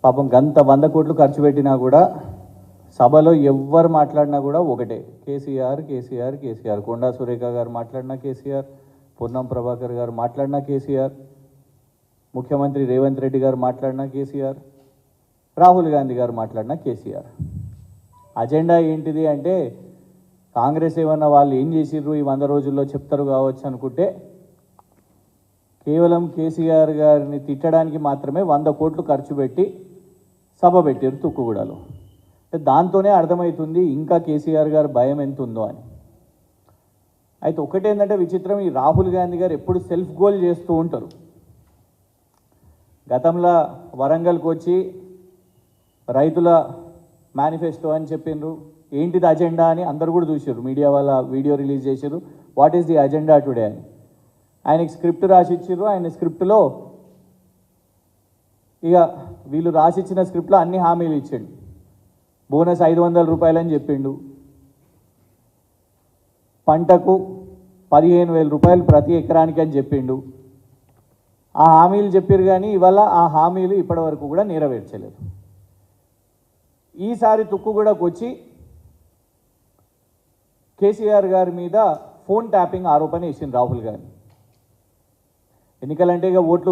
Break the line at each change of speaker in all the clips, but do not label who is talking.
పాపం గంత 100 కోట్లు ఖర్చు పెట్టినా కూడా సభలో ఎవ్వరు మాట్లాడినా కూడా ఒకటే కేసీఆర్ కేసీఆర్ కేసీఆర్. కొండా సురేఖ గారు మాట్లాడినా కేసీఆర్, పొన్నం ప్రభాకర్ గారు మాట్లాడినా కేసీఆర్, ముఖ్యమంత్రి రేవంత్ రెడ్డి గారు మాట్లాడినా కేసీఆర్, రాహుల్ గాంధీ గారు మాట్లాడినా కేసీఆర్. అజెండా ఏంటిది అంటే కాంగ్రెస్ ఏమన్నా వాళ్ళు ఏం చేసిర్రు ఈ 100 రోజుల్లో చెప్తారు కావచ్చు అనుకుంటే కేవలం కేసీఆర్ గారిని తిట్టడానికి మాత్రమే 100 కోట్లు ఖర్చు పెట్టి సభ పెట్టారు తుక్కుగూడలో. దాంతోనే అర్థమవుతుంది ఇంకా కేసీఆర్ గారు భయం ఎంత ఉందో అని. అయితే ఒకటేంటంటే విచిత్రం, ఈ రాహుల్ గాంధీ గారు ఎప్పుడు సెల్ఫ్ గోల్ చేస్తూ ఉంటారు. గతంలో వరంగల్కి వచ్చి రైతుల మేనిఫెస్టో అని చెప్పిండ్రు, ఏంటిది అజెండా అని అందరు కూడా చూసారు, మీడియా వాళ్ళ వీడియో రిలీజ్ చేసారు, what is the agenda today అని. ఆయనకి స్క్రిప్ట్ రాసిచ్చారు, ఆయన స్క్రిప్ట్లో ఇక వీళ్ళు రాసిచ్చిన స్క్రిప్ట్లో అన్ని హామీలు ఇచ్చాడు. బోనస్ 500 రూపాయలు అని చెప్పిండు, పంటకు 15,000 రూపాయలు ప్రతి ఎకరానికి అని చెప్పిండు. ఆ హామీలు చెప్పారు కానీ ఇవాళ ఆ హామీలు ఇప్పటివరకు కూడా నెరవేర్చలేదు. ఈసారి తుక్కుగూడకు వచ్చి కేసీఆర్ గారి మీద ఫోన్ ట్యాపింగ్ ఆరోపణ వేసింది రాహుల్ గాంధీ. ఎన్నికలంటే ఇక ఓట్లు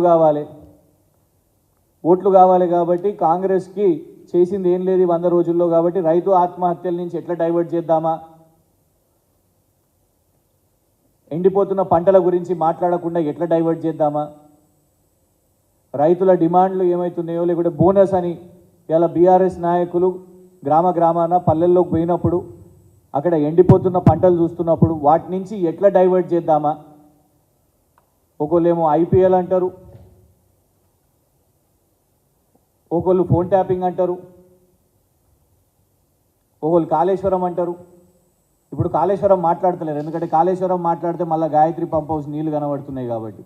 కావాలి కాబట్టి కాంగ్రెస్కి చేసింది ఏం లేదు 100 రోజుల్లో, కాబట్టి రైతు ఆత్మహత్యల నుంచి ఎట్లా డైవర్ట్ చేద్దామా, ఎండిపోతున్న పంటల గురించి మాట్లాడకుండా ఎట్లా డైవర్ట్ చేద్దామా, రైతుల డిమాండ్లు ఏమవుతున్నాయో లేకుంటే బోనస్ అని ఇలా బీఆర్ఎస్ నాయకులు గ్రామాన పల్లెల్లోకి పోయినప్పుడు అక్కడ ఎండిపోతున్న పంటలు చూస్తున్నప్పుడు వాటి నుంచి ఎట్లా డైవర్ట్ చేద్దామా. ఒకళ్ళేమో ఐపీఎల్ అంటారు, ఒకళ్ళు ఫోన్ ట్యాపింగ్ అంటారు, ఒకళ్ళు కాళేశ్వరం అంటారు. ఇప్పుడు కాళేశ్వరం మాట్లాడతలేరు, ఎందుకంటే కాళేశ్వరం మాట్లాడితే మళ్ళీ గాయత్రి పంప్ హౌస్ నీళ్లు కనబడుతున్నాయి కాబట్టి.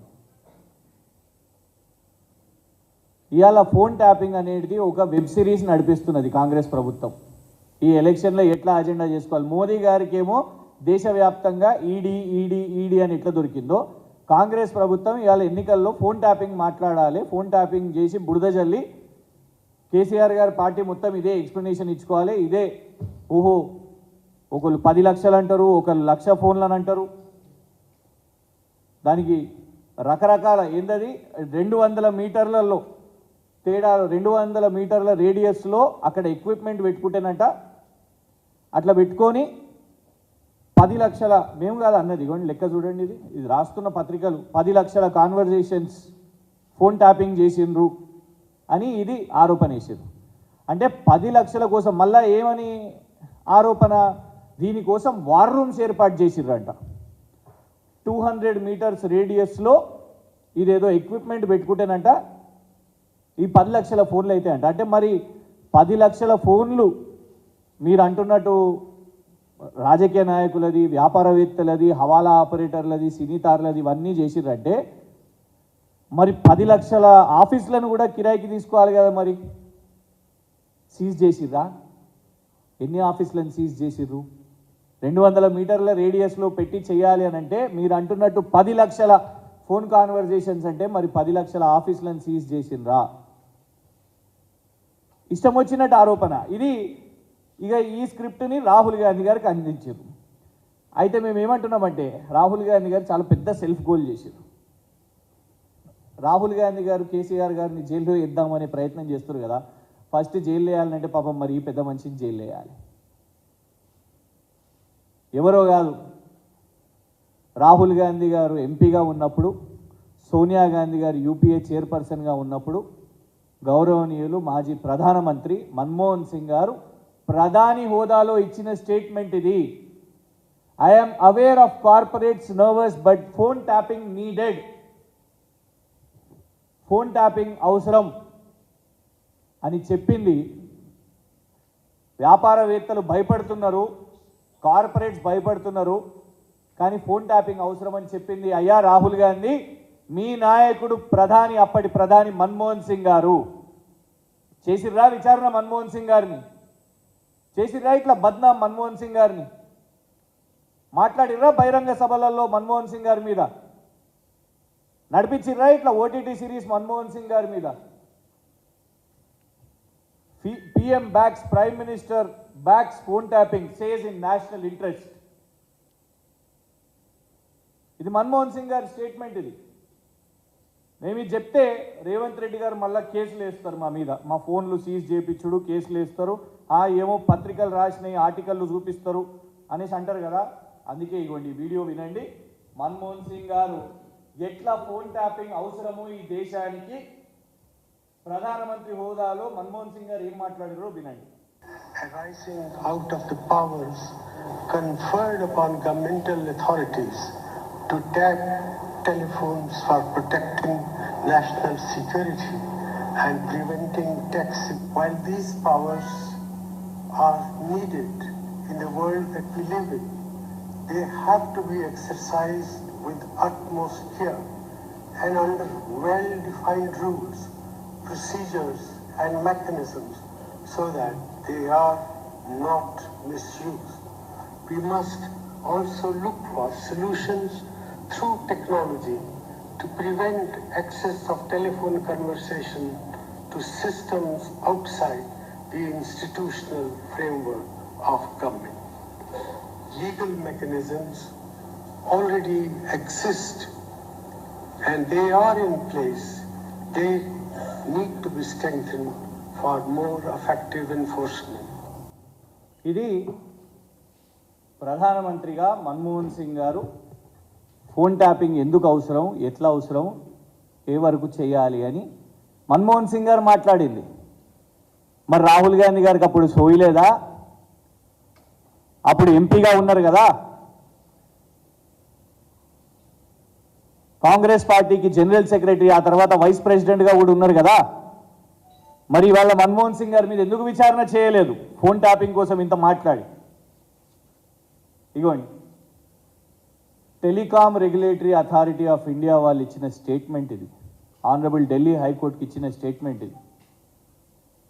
ఇవాళ ఫోన్ ట్యాపింగ్ అనేది ఒక వెబ్ సిరీస్ నడిపిస్తున్నది కాంగ్రెస్ ప్రభుత్వం. ఈ ఎలక్షన్లో ఎట్లా అజెండా చేసుకోవాలి. మోదీ గారికి ఏమో దేశవ్యాప్తంగా ఈడీ అని ఎట్లా దొరికిందో, కాంగ్రెస్ ప్రభుత్వం ఇవాళ ఎన్నికల్లో ఫోన్ ట్యాపింగ్ మాట్లాడాలి, ఫోన్ ట్యాపింగ్ చేసి బురద జల్లి కేసీఆర్ గారి పార్టీ మొత్తం ఇదే ఎక్స్ప్లెనేషన్ ఇచ్చుకోవాలి. ఇదే ఓహో ఒకళ్ళు 10 లక్షలు అంటారు, ఒకళ్ళు 1,00,000 ఫోన్లు అని అంటారు. దానికి రకరకాల ఏంటది 200 మీటర్లలో తేడా, 200 మీటర్ల రేడియస్లో అక్కడ ఎక్విప్మెంట్ పెట్టుకుంటేనంట అట్లా పెట్టుకొని 10 లక్షల, మేము కాదు అన్నది, ఇవ్వండి లెక్క చూడండి, ఇది రాస్తున్న పత్రికలు, 10 లక్షల కాన్వర్జేషన్స్ ఫోన్ ట్యాపింగ్ చేసిండ్రు అని ఇది ఆరోపణ వేసారు. అంటే 10 లక్షల కోసం మళ్ళీ ఏమని ఆరోపణ, దీనికోసం వార్ రూమ్స్ ఏర్పాటు చేసిర్రంట. 200 మీటర్స్ రేడియస్లో ఇదేదో ఎక్విప్మెంట్ పెట్టుకుంటేనంట ఈ 10 లక్షల ఫోన్లు అయితే అంట. అంటే మరి 10 లక్షల ఫోన్లు మీరు అంటున్నట్టు రాజకీయ నాయకులది, వ్యాపారవేత్తలది, హవాలా ఆపరేటర్లది, సినీ తారలది ఇవన్నీ చేసిర్రంటే మరి 10 లక్షల ఆఫీసులను కూడా కిరాయికి తీసుకోవాలి కదా. మరి సీజ్ చేసిర్రా? ఎన్ని ఆఫీసులను సీజ్ చేసిర్రు? 200 మీటర్ల రేడియస్లో పెట్టి చేయాలి అని అంటే మీరు అంటున్నట్టు 10 లక్షల ఫోన్ కాన్వర్జేషన్స్ అంటే మరి 10 లక్షల ఆఫీసులను సీజ్ చేసిండ్రా? ఇష్టం వచ్చినట్టు ఆరోపణ ఇది. ఇక ఈ స్క్రిప్ట్ని రాహుల్ గాంధీ గారికి అందించారు. అయితే మేము ఏమంటున్నామంటే రాహుల్ గాంధీ గారు చాలా పెద్ద సెల్ఫ్ గోల్ చేశారు. రాహుల్ గాంధీ గారు కేసీఆర్ గారిని జైల్లో వేద్దామనే ప్రయత్నం చేస్తారు కదా. ఫస్ట్ జైలు వేయాలంటే పాపం మరి ఈ పెద్ద మనిషిని జైలు వేయాలి. ఎవరో కాదు, రాహుల్ గాంధీ గారు ఎంపీగా ఉన్నప్పుడు, సోనియా గాంధీ గారు యూపీఏ చైర్పర్సన్గా ఉన్నప్పుడు గౌరవనీయులు మాజీ ప్రధానమంత్రి మన్మోహన్ సింగ్ గారు ప్రధాని హోదాలో ఇచ్చిన స్టేట్మెంట్ ఇది. I'm aware of corporates nervous but phone tapping needed. Phone tapping అవసరం అని చెప్పింది. వ్యాపారవేత్తలు భయపడుతున్నారు, కార్పొరేట్స్ భయపడుతున్నారు, కానీ ఫోన్ ట్యాపింగ్ అవసరం అని చెప్పింది అయ్యా రాహుల్ గాంధీ మీ నాయకుడు ప్రధాని, అప్పటి ప్రధాని మన్మోహన్ సింగ్ గారు. చేసిర్రా విచారణ మన్మోహన్ సింగ్ గారిని? చేసిర్రా ఇట్లా బద్నాం మన్మోహన్ సింగ్ గారిని? మాట్లాడిర్రా బహిరంగ సభలలో మన్మోహన్ సింగ్ గారి మీద? నడిపించిర్రా ఇట్లా ఓటీటీ సిరీస్ మన్మోహన్ సింగ్ గారి మీద? PM backs Prime Minister backs phone tapping, says in national interest. ఇది మన్మోహన్ సింగ్ గారి స్టేట్మెంట్. ఇది మేము ఇది చెప్తే రేవంత్ రెడ్డి గారు మళ్ళీ కేసులు వేస్తారు మా మీద, మా ఫోన్లు సీజ్ చేయించుడు కేసులు వేస్తారు, ఏమో పత్రికలు రాసినాయి ఆర్టికల్లు చూపిస్తారు అనేసి అంటారు కదా. అందుకే ఇగోండి వీడియో వినండి. మన్మోహన్ సింగ్ గారు ఎట్లా ఫోన్ ట్యాపింగ్ అవసరమో ఈ దేశానికి ప్రధానమంత్రి హోదాలో మన్మోహన్ సింగ్ గారు ఏం మాట్లాడారో వినండి.
Arising out of the powers conferred upon governmental authorities to tap telephones for protecting national security and preventing taxing. While these powers are needed in the world that we live in, they have to be exercised with utmost care and under well-defined rules, procedures and mechanisms so that they are not misused. We must also look for solutions through technology to prevent access of telephone conversation to systems outside the institutional framework of government. Legal mechanisms already exist and they are in place. They need to be strengthened for more effective enforcement.
ఇది ప్రధానమంత్రిగా మన్మోహన్ సింగ్ గారు phone tapping ఎందుకు అవసరం, ఎట్లా అవసరం, ఏ వరకు చేయాలి అని మన్మోహన్ సింగ్ గారు మాట్లాడింది. మరి రాహుల్ గాంధీ గారికి అప్పుడు సోయలేదా? అప్పుడు ఎంపీగా ఉన్నారు కదా, కాంగ్రెస్ పార్టీకి జనరల్ సెక్రటరీ, ఆ తర్వాత వైస్ ప్రెసిడెంట్గా కూడా ఉన్నారు కదా. మరి ఇవాళ మన్మోహన్ సింగ్ గారి మీద ఎందుకు విచారణ చేయలేదు ఫోన్ ట్యాపింగ్ కోసం ఇంత మాట్లాడి? ఇగోండి, telecom regulatory authority of India వాళ్ళు ఇచ్చిన స్టేట్మెంట్ ఇది. ఆనరబుల్ ఢిల్లీ హైకోర్టుకి ఇచ్చిన స్టేట్మెంట్ ఇది.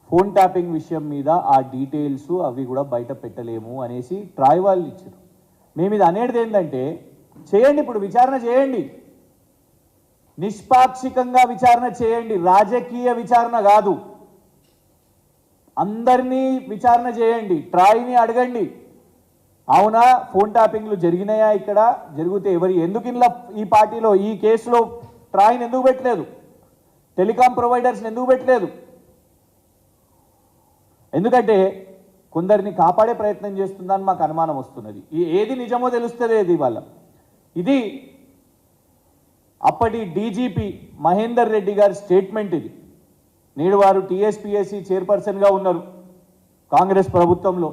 ఫోన్ ట్యాపింగ్ విషయం మీద ఆ డీటెయిల్స్ అవి కూడా బయట పెట్టలేము అనేసి ట్రాయ్ వాళ్ళు ఇచ్చారు. మేము ఇది అనేది ఏంటంటే, చేయండి, ఇప్పుడు విచారణ చేయండి, నిష్పాక్షికంగా విచారణ చేయండి, రాజకీయ విచారణ కాదు. అందరినీ విచారణ చేయండి, ట్రాయ్ని అడగండి, అవునా ఫోన్ ట్యాపింగ్లు జరిగినాయా, ఇక్కడ జరిగితే ఎందుకు ఇలా ఈ పార్టీలో ఈ కేసులో ట్రాయ్ని ఎందుకు పెట్టలేదు, టెలికాం ప్రొవైడర్స్ని ఎందుకు పెట్టలేదు? ఎందుకంటే కొందరిని కాపాడే ప్రయత్నం చేస్తుందని మాకు అనుమానం వస్తున్నది. ఏది నిజమో తెలుస్తుంది ఇది వాళ్ళ. ఇది అప్పటి డీజీపీ మహేందర్ రెడ్డి గారి స్టేట్మెంట్ ఇది. నేడు వారు టీఎస్పీఎస్సీ చైర్పర్సన్గా ఉన్నారు కాంగ్రెస్ ప్రభుత్వంలో.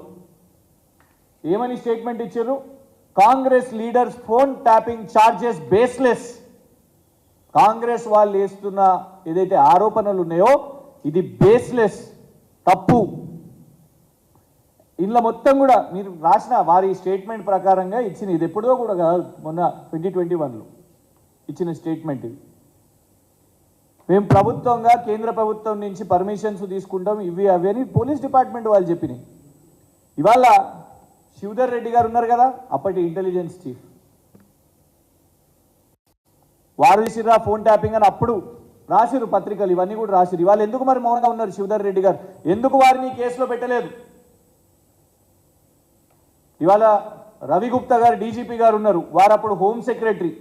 ఏమని స్టేట్మెంట్ ఇచ్చారు? Congress leaders phone tapping charges baseless. Congress వాళ్ళు వేస్తున్న ఏదైతే ఆరోపణలు ఉన్నాయో ఇది బేస్లెస్, తప్పు. ఇందులో మొత్తం కూడా మీరు రాసిన వారి స్టేట్మెంట్ ప్రకారంగా ఇచ్చిన, ఇది ఎప్పుడో కూడా కాదు, మొన్న 2021లో ఇచ్చిన స్టేట్మెంట్ ఇది. మేము ప్రభుత్వంగా కేంద్ర ప్రభుత్వం నుంచి పర్మిషన్స్ తీసుకుంటాం, ఇవి అవి అని పోలీస్ డిపార్ట్మెంట్ వాళ్ళు చెప్పినాయి. ఇవాళ శివధర్ రెడ్డి గారు ఉన్నారు కదా, అప్పటి ఇంటెలిజెన్స్ చీఫ్, వారు తీసిరా ఫోన్ ట్యాపింగ్ అని అప్పుడు రాసిరు పత్రికలు, ఇవన్నీ కూడా రాసిరు. ఇవాళ ఎందుకు మరి మౌనంగా ఉన్నారు శివధర్ రెడ్డి గారు? ఎందుకు వారిని కేసులో పెట్టలేదు? ఇవాళ రవి గుప్తా గారు డీజీపీ గారు ఉన్నారు, వారు అప్పుడు హోమ్ సెక్రటరీ.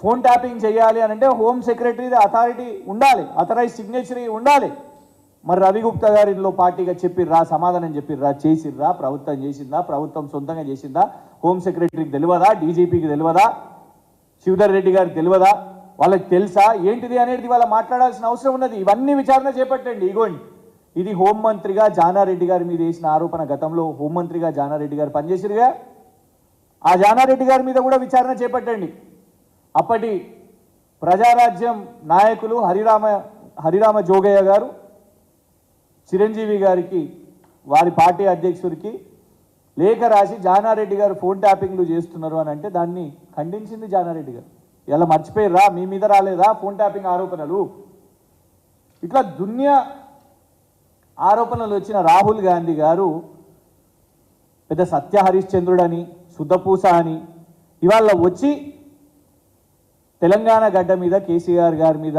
ఫోన్ ట్యాపింగ్ చేయాలి అని అంటే హోమ్ సెక్రటరీ అథారిటీ ఉండాలి, అథరైజ్ సిగ్నేచరీ ఉండాలి. మరి రవి గుప్తా గారు ఇందులో పార్టీగా చెప్పిర్రా, సమాధానం చెప్పిర్రా, చేసిర్రా, ప్రభుత్వం చేసిందా, ప్రభుత్వం సొంతంగా చేసిందా, హోమ్ సెక్రటరీకి తెలియదా, డీజీపీకి తెలియదా, శివధర్ రెడ్డి గారికి తెలియదా, వాళ్ళకి తెలుసా ఏంటిది అనేది వాళ్ళ మాట్లాడాల్సిన అవసరం ఉన్నది. ఇవన్నీ విచారణ చేపట్టండి. ఇగోండి, ఇది హోంమంత్రిగా జానారెడ్డి గారి మీద వేసిన ఆరోపణ. గతంలో హోంమంత్రిగా జానారెడ్డి గారు పనిచేసిరుగా, ఆ జానారెడ్డి గారి మీద కూడా విచారణ చేపట్టండి. అప్పటి ప్రజారాజ్యం నాయకులు హరిరామ జోగయ్య గారు చిరంజీవి గారికి, వారి పార్టీ అధ్యక్షుడికి లేఖ రాసి జానారెడ్డి గారు ఫోన్ ట్యాపింగ్లు చేస్తున్నారు అని అంటే దాన్ని ఖండించింది జానారెడ్డి గారు. ఇలా మర్చిపోయిర్రా, మీ మీద రాలేదా ఫోన్ ట్యాపింగ్ ఆరోపణలు? ఇట్లా దునియా ఆరోపణలు వచ్చిన రాహుల్ గాంధీ గారు పెద్ద సత్య హరిశ్చంద్రుడని, శుద్ధపూస అని ఇవాళ వచ్చి తెలంగాణ గడ్డ మీద కేసీఆర్ గారి మీద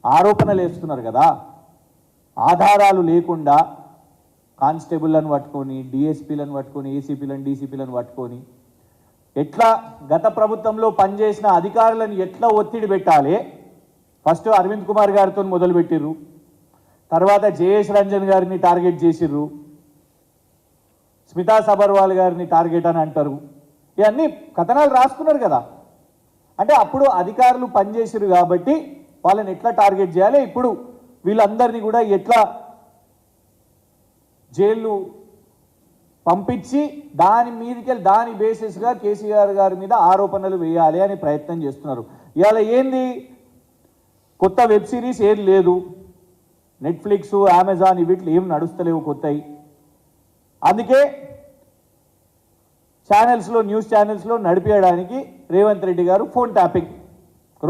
ఆరోపణలు వేస్తున్నారు కదా. ఆధారాలు లేకుండా కానిస్టేబుల్లను పట్టుకొని, డిఎస్పీలను పట్టుకొని, ఏసీపీలను, డీసీపీలను పట్టుకొని ఎట్లా గత ప్రభుత్వంలో పనిచేసిన అధికారులను ఎట్లా ఒత్తిడి పెట్టాలి. ఫస్ట్ అరవింద్ కుమార్ గారితో మొదలుపెట్టిర్రు, తర్వాత జయేష్ రంజన్ గారిని టార్గెట్ చేసిర్రు, స్మితా సబర్వాల్ గారిని టార్గెట్ అని అంటారు. ఇవన్నీ కథనాలు రాసుకున్నారు కదా. అంటే అప్పుడు అధికారులు పనిచేసిరు కాబట్టి వాళ్ళని ఎట్లా టార్గెట్ చేయాలి, ఇప్పుడు వీళ్ళందరినీ కూడా ఎట్లా జైలు పంపించి దాని బేసిస్గా కేసీఆర్ గారి మీద ఆరోపణలు వేయాలి అని ప్రయత్నం చేస్తున్నారు. ఇవాళ ఏంది, కొత్త వెబ్ సిరీస్ ఏం లేదు, నెట్ఫ్లిక్స్, అమెజాన్ వీటిలో ఏం నడుస్తలేవు కొత్తవి. అందుకే న్యూస్ ఛానల్స్లో నడిపేయడానికి రేవంత్ రెడ్డి గారు ఫోన్ ట్యాపింగ్,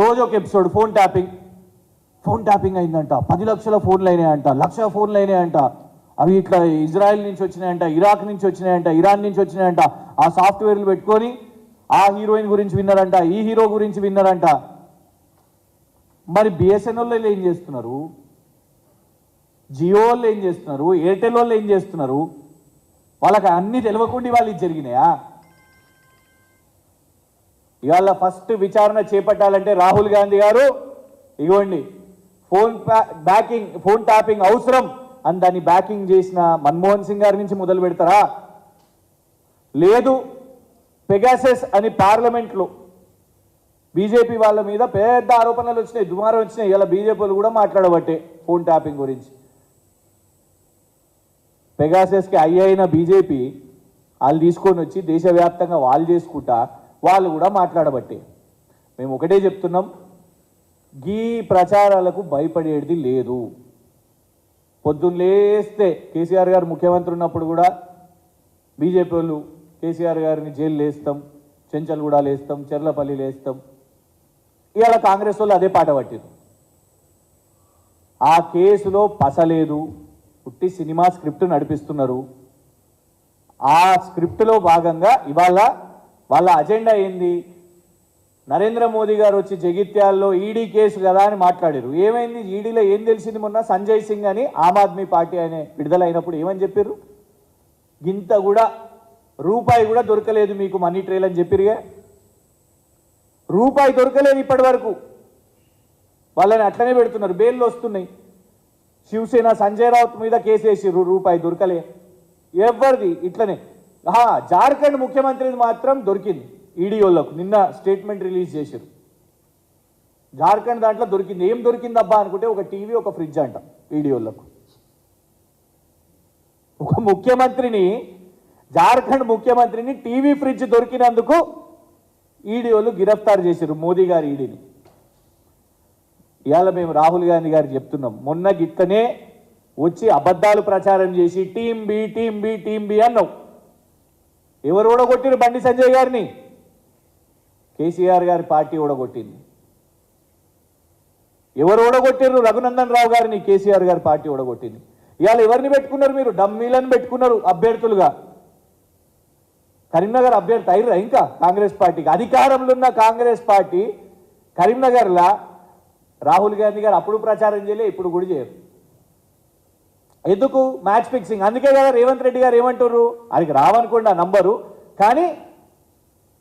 రోజు ఒక ఎపిసోడ్ ఫోన్ ట్యాపింగ్ అయిందంట, 10 లక్షల ఫోన్లు అయినాయంట, 1,00,000 ఫోన్లు అయినాయంట, అవి ఇట్లా ఇజ్రాయెల్ నుంచి వచ్చినాయంట, ఇరాక్ నుంచి వచ్చినాయంట, ఇరాన్ నుంచి వచ్చినాయంట. ఆ సాఫ్ట్వేర్లు పెట్టుకొని ఆ హీరోయిన్ గురించి విన్నారంట, ఈ హీరో గురించి విన్నారంట. మరి బిఎస్ఎన్ఎల్ వాళ్ళు ఏం చేస్తున్నారు, జియో వాళ్ళు ఏం చేస్తున్నారు, ఎయిర్టెల్ వాళ్ళు ఏం చేస్తున్నారు? వాళ్ళకి అన్ని తెలియకుండా వాళ్ళు ఇది జరిగినాయా? ఇవాళ ఫస్ట్ విచారణ చేపట్టాలంటే రాహుల్ గాంధీ గారు ఇవ్వండి ఫోన్ ట్యాపింగ్ అవసరం అని దాన్ని బ్యాకింగ్ చేసిన మన్మోహన్ సింగ్ గారి నుంచి మొదలు పెడతారా? లేదు పెగాసెస్ అని పార్లమెంట్లో బీజేపీ వాళ్ళ మీద పెద్ద ఆరోపణలు వచ్చినాయి, దుమారం వచ్చినాయి. ఇలా బీజేపీలు కూడా మాట్లాడబట్టే ఫోన్ ట్యాపింగ్ గురించి. పెగాసెస్కి అయిన బీజేపీ వాళ్ళు తీసుకొని వచ్చి దేశవ్యాప్తంగా వాళ్ళు చేసుకుంటా వాళ్ళు కూడా మాట్లాడబట్టే. మేము ఒకటే చెప్తున్నాం, గీ ప్రచారాలకు భయపడేది లేదు. పొద్దున్న లేస్తే కేసీఆర్ గారు ముఖ్యమంత్రి ఉన్నప్పుడు కూడా బీజేపీ వాళ్ళు కేసీఆర్ గారిని జైలు వేస్తాం, చెంచల్గూడ వేస్తాం, చెర్లపల్లి వేస్తాం. ఇవాళ కాంగ్రెస్ వాళ్ళు అదే పాట పట్టిరు. ఆ కేసులో పసలేదు, పుట్టి సినిమా స్క్రిప్ట్ నడిపిస్తున్నారు. ఆ స్క్రిప్ట్లో భాగంగా ఇవాళ వాళ్ళ అజెండా ఏంది, నరేంద్ర మోదీ గారు వచ్చి జగిత్యాల్లో ఈడీ కేసు కదా అని మాట్లాడారు. ఏమైంది ఈడీలో ఏం తెలిసింది? మొన్న సంజయ్ సింగ్ అని ఆమ్ ఆద్మీ పార్టీ ఆయన విడుదల అయినప్పుడు ఏమని చెప్పారు? గింత కూడా రూపాయి కూడా దొరకలేదు మీకు మనీ ట్రైల్ అని చెప్పిరుగా. రూపాయి దొరకలేదు ఇప్పటి వరకు. వాళ్ళని అట్లనే పెడుతున్నారు, బెయిల్లు వస్తున్నాయి. శివసేన సంజయ్ రావుత్ మీద కేసు వేసిర్రు, రూపాయి దొరకలే. ఎవరిది ఇట్లనే. జార్ఖండ్ ముఖ్యమంత్రిది మాత్రం దొరికింది ఈడీ వాళ్ళకు. నిన్న స్టేట్మెంట్ రిలీజ్ చేశారు. జార్ఖండ్ దాంట్లో దొరికింది. ఏం దొరికిందబ్బా అనుకుంటే ఒక టీవీ, ఒక ఫ్రిడ్జ్ అంట ఈడీ వాళ్ళకు. ఒక ముఖ్యమంత్రిని, జార్ఖండ్ ముఖ్యమంత్రిని టీవీ, ఫ్రిడ్జ్ దొరికినందుకు ఈడీ వాళ్ళు గిరఫ్తారు చేశారు, మోదీ గారు ఈడీని. ఇవాళ మేము రాహుల్ గాంధీ గారికి చెప్తున్నాం, మొన్న గిట్టనే వచ్చి అబద్ధాలు ప్రచారం చేసి టీం బి అన్నావు. ఎవరు ఓడగొట్టిరు బండి సంజయ్ గారిని? కేసీఆర్ గారి పార్టీ ఓడగొట్టింది. ఎవరు ఓడగొట్టిరు? రఘునందన్ రావు గారిని కేసీఆర్ గారి పార్టీ ఓడగొట్టింది. ఇవాళ ఎవరిని పెట్టుకున్నారు మీరు? డమ్మీలను పెట్టుకున్నారు అభ్యర్థులుగా. కరీంనగర్ అభ్యర్థి అయిర్రా ఇంకా కాంగ్రెస్ పార్టీకి? అధికారంలో ఉన్న కాంగ్రెస్ పార్టీ కరీంనగర్లా రాహుల్ గాంధీ గారు అప్పుడు ప్రచారం చేయలే, ఇప్పుడు కూడా చేయరు. ఎందుకు? Match fixing. అందుకే కదా రేవంత్ రెడ్డి గారు ఏమంటారు, ఆయనకి రావనుకోండి ఆ నంబరు, కానీ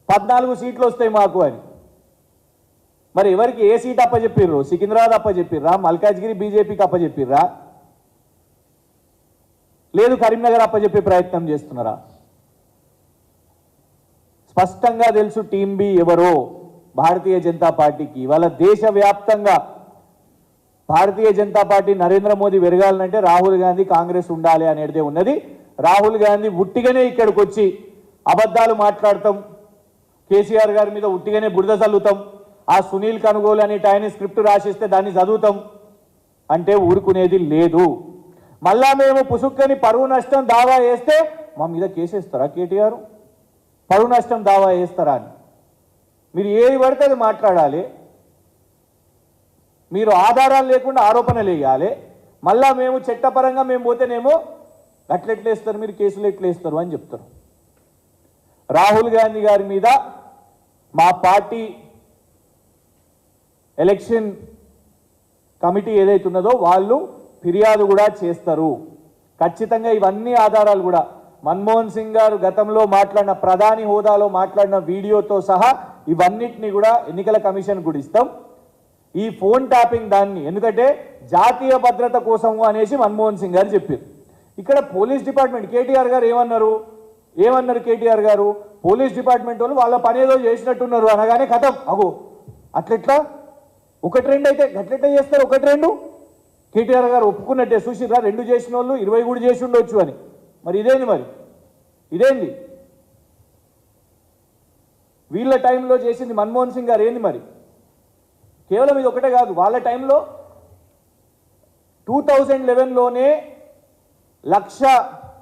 14 సీట్లు వస్తాయి మాకు అని. మరి ఎవరికి ఏ సీట్ అప్పచెప్పిర్రు? సికింద్రాబాద్ అప్పచెప్పిర్రా? మల్కాజ్గిరి బీజేపీకి అప్పచెప్పిర్రా? లేదు కరీంనగర్ అప్పచెప్పే ప్రయత్నం చేస్తున్నారా? స్పష్టంగా తెలుసు టీం బి ఎవరో, భారతీయ జనతా పార్టీకి. వాళ్ళ దేశవ్యాప్తంగా భారతీయ జనతా పార్టీ నరేంద్ర మోదీ పెరగాలంటే రాహుల్ గాంధీ కాంగ్రెస్ ఉండాలి అనేదే ఉన్నది. రాహుల్ గాంధీ ఉట్టిగానే ఇక్కడికి వచ్చి అబద్ధాలు మాట్లాడతాం, కేసీఆర్ గారి మీద ఉట్టిగానే బురద చల్లుతాం, ఆ సునీల్ కనుగోలు అనే ఆయన స్క్రిప్ట్ రాసిస్తే దాన్ని చదువుతాం అంటే ఊరుకునేది లేదు. మళ్ళా మేము పుసుక్కని పరువు నష్టం దావా వేస్తే మా మీద కేసేస్తారా కేటీఆర్? పరువు నష్టం దావా వేస్తారా అని మీరు ఏది పడితే అది మాట్లాడాలి. మీరు ఆధారాలు లేకుండా ఆరోపణలు వేయాలి. మళ్ళా మేము చట్టపరంగా మేము పోతేనేమో ఎట్లెట్లేస్తారు, మీరు కేసులు ఎట్లేస్తారు అని చెప్తారు. రాహుల్ గాంధీ గారి మీద మా పార్టీ ఎలక్షన్ కమిటీ ఏదైతే ఉన్నదో వాళ్ళు ఫిర్యాదు కూడా చేస్తారు. ఖచ్చితంగా ఇవన్నీ ఆధారాలు కూడా మన్మోహన్ సింగ్ గారు గతంలో మాట్లాడిన ప్రధాని హోదాలో మాట్లాడిన వీడియోతో సహా ఇవన్నిటిని కూడా ఎన్నికల కమిషన్ కూడా ఇస్తాం. ఈ ఫోన్ ట్యాపింగ్ దాన్ని ఎందుకంటే జాతీయ భద్రత కోసము అనేసి మన్మోహన్ సింగ్ గారు చెప్పారు. ఇక్కడ పోలీస్ డిపార్ట్మెంట్ కేటీఆర్ గారు ఏమన్నారు కేటీఆర్ గారు, పోలీస్ డిపార్ట్మెంట్ వాళ్ళు వాళ్ళ పని ఏదో చేసినట్టున్నారు అనగానే కథం అగో అట్లెట్లా ఒకటి రెండు అయితే గట్లెట్లా చేస్తారు, ఒకటి రెండు కేటీఆర్ గారు ఒప్పుకున్నట్టే చూసిరా, 2 చేసిన వాళ్ళు 20 కూడా చేసి ఉండొచ్చు అని. మరి ఇదేంది వీళ్ళ టైంలో చేసింది మన్మోహన్ సింగ్ గారు ఏంది మరి? కేవలం ఇది ఒకటే కాదు, వాళ్ళ టైంలో 2011లోనే 1,00,000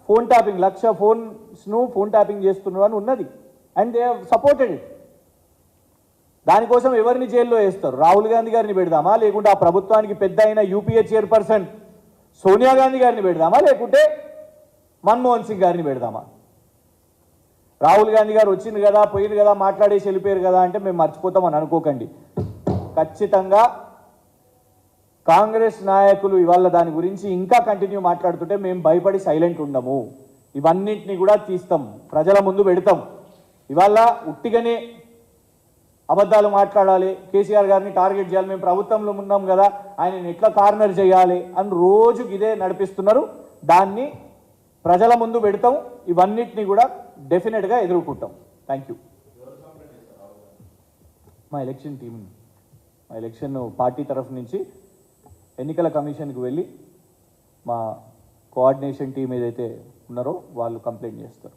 ఫోన్ ట్యాపింగ్ 1,00,000 ఫోన్స్ను ఫోన్ ట్యాపింగ్ చేస్తున్నారు అని ఉన్నది. And they have supported it. దానికోసం ఎవరిని జైల్లో వేస్తారు? రాహుల్ గాంధీ గారిని పెడదామా, లేకుంటే ఆ ప్రభుత్వానికి పెద్ద అయిన యూపీఏ చైర్పర్సన్ సోనియా గాంధీ గారిని పెడదామా, లేకుంటే మన్మోహన్ సింగ్ గారిని పెడదామా? రాహుల్ గాంధీ గారు వచ్చింది కదా, పోయింది కదా, మాట్లాడేసి వెళ్ళిపోయారు కదా అంటే మేము మర్చిపోతామని అనుకోకండి. ఖచ్చితంగా కాంగ్రెస్ నాయకులు ఇవాళ దాని గురించి ఇంకా కంటిన్యూ మాట్లాడుతుంటే మేము భయపడి సైలెంట్ ఉండము. ఇవన్నింటినీ కూడా తీస్తాం, ప్రజల ముందు పెడతాం. ఇవాళ ఉట్టిగానే అబద్ధాలు మాట్లాడాలి, కేసీఆర్ గారిని టార్గెట్ చేయాలి, మేము ప్రభుత్వంలో ఉన్నాం కదా ఆయనని ఎట్లా కార్నర్ చేయాలి అని రోజుకి ఇదే నడిపిస్తున్నారు. దాన్ని ప్రజల ముందు పెడతాం, ఇవన్నిటినీ కూడా డెఫినెట్గా ఎదుర్కొంటాం. Thank you. మా ఎలక్షన్ పార్టీ తరఫు నుంచి ఎన్నికల కమిషన్కి వెళ్ళి మా కోఆర్డినేషన్ టీం ఏదైతే ఉన్నారో వాళ్ళు కంప్లైంట్ చేస్తారు.